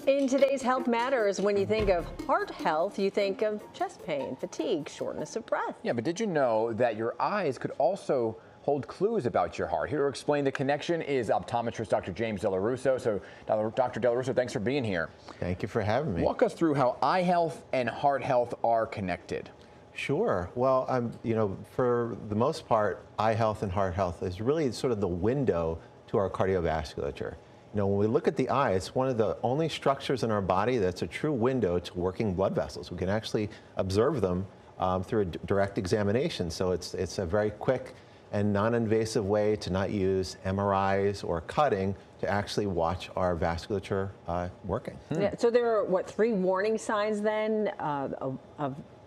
In today's Health Matters, when you think of heart health, you think of chest pain, fatigue, shortness of breath. Yeah, but did you know that your eyes could also hold clues about your heart? Here to explain the connection is optometrist Dr. James Delarusso. So, Dr. Delarusso, thanks for being here. Thank you for having me. Walk us through how eye health and heart health are connected. Sure. Well, for the most part, eye health and heart health is really sort of the window to our cardiovasculature. When we look at the eye, it's one of the only structures in our body that's a true window to working blood vessels. We can actually observe them through a direct examination. So it's a very quick and non-invasive way to not use MRIs or cutting to actually watch our vasculature working. Yeah, so there are, three warning signs then of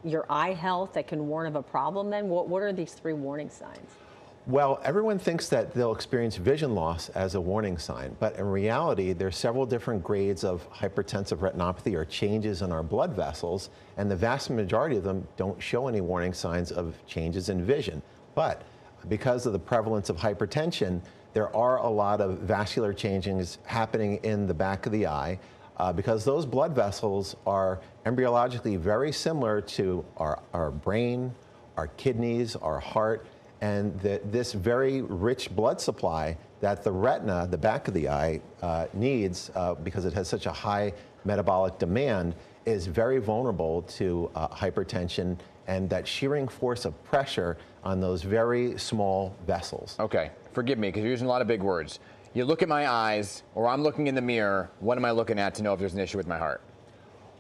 your eye health that can warn of a problem then? What are these three warning signs? Well, everyone thinks that they'll experience vision loss as a warning sign, but in reality, there's several different grades of hypertensive retinopathy or changes in our blood vessels, and the vast majority of them don't show any warning signs of changes in vision. But because of the prevalence of hypertension, there are a lot of vascular changes happening in the back of the eye because those blood vessels are embryologically very similar to our brain, our kidneys, our heart, and this very rich blood supply that the retina, the back of the eye, needs because it has such a high metabolic demand is very vulnerable to hypertension and that shearing force of pressure on those very small vessels. Okay, forgive me because you're using a lot of big words. You look at my eyes or I'm looking in the mirror, what am I looking at to know if there's an issue with my heart?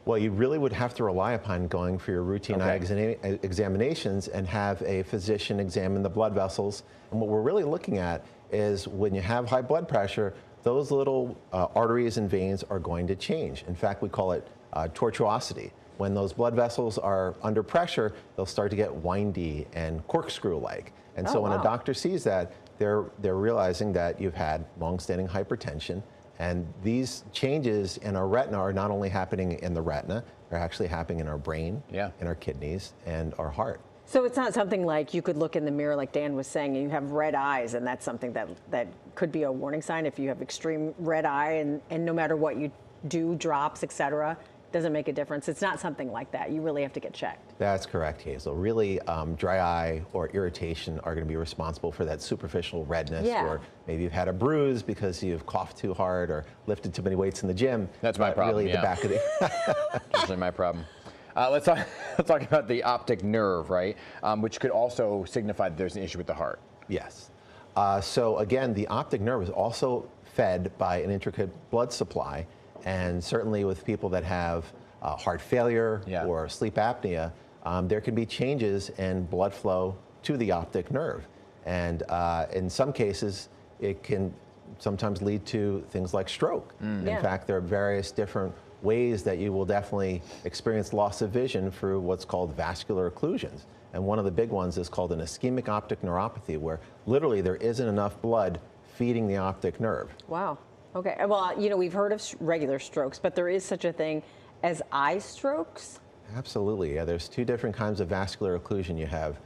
Well, you really would have to rely upon going for your routine eye examinations and have a physician examine the blood vessels. And what we're really looking at is when you have high blood pressure, those little arteries and veins are going to change. In fact, we call it tortuosity. When those blood vessels are under pressure, they'll start to get windy and corkscrew-like. And so when a doctor sees that, they're realizing that you've had long-standing hypertension. And these changes in our retina are not only happening in the retina, they're actually happening in our brain, in our kidneys, and our heart. So it's not something like you could look in the mirror, like Dan was saying, and you have red eyes, and that's something that could be a warning sign if you have extreme red eye, and no matter what you do, drops, etc., doesn't make a difference. It's not something like that. You really have to get checked. That's correct, Hazel. Really, dry eye or irritation are going to be responsible for that superficial redness, or maybe you've had a bruise because you've coughed too hard or lifted too many weights in the gym. That's my problem. Really, the back of the usually my problem. Let's talk about the optic nerve, right? Which could also signify that there's an issue with the heart. Yes. So again, the optic nerve is also fed by an intricate blood supply. And certainly with people that have heart failure or sleep apnea, there can be changes in blood flow to the optic nerve. And in some cases, it can sometimes lead to things like stroke. In fact, there are various different ways that you will definitely experience loss of vision through what's called vascular occlusions. And one of the big ones is called an ischemic optic neuropathy, where literally there isn't enough blood feeding the optic nerve. Wow. Okay, well, we've heard of regular strokes, but there is such a thing as eye strokes? Absolutely, yeah. There's two different kinds of vascular occlusion. You have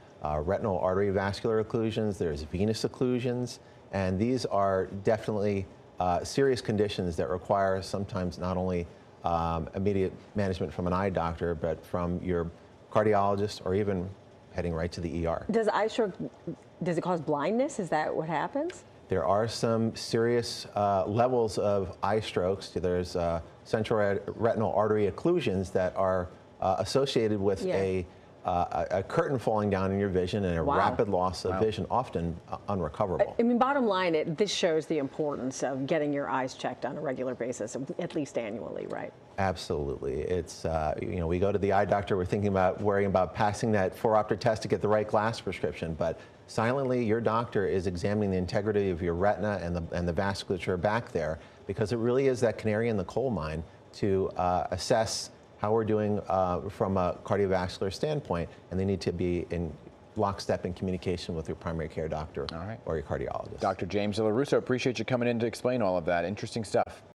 retinal artery vascular occlusions, there's venous occlusions, and these are definitely serious conditions that require sometimes not only immediate management from an eye doctor, but from your cardiologist or even heading right to the ER. Does eye stroke, does it cause blindness? Is that what happens? There are some serious levels of eye strokes. There's central retinal artery occlusions that are associated with a curtain falling down in your vision and a rapid loss of vision, often unrecoverable. I mean, bottom line, this shows the importance of getting your eyes checked on a regular basis, at least annually, right? Absolutely. It's, we go to the eye doctor, we're worrying about passing that 4-opter test to get the right glass prescription, but silently your doctor is examining the integrity of your retina and the vasculature back there, because it really is that canary in the coal mine to assess how we're doing from a cardiovascular standpoint, and they need to be in lockstep in communication with your primary care doctor or your cardiologist. Dr. James Delarusso, appreciate you coming in to explain all of that. Interesting stuff.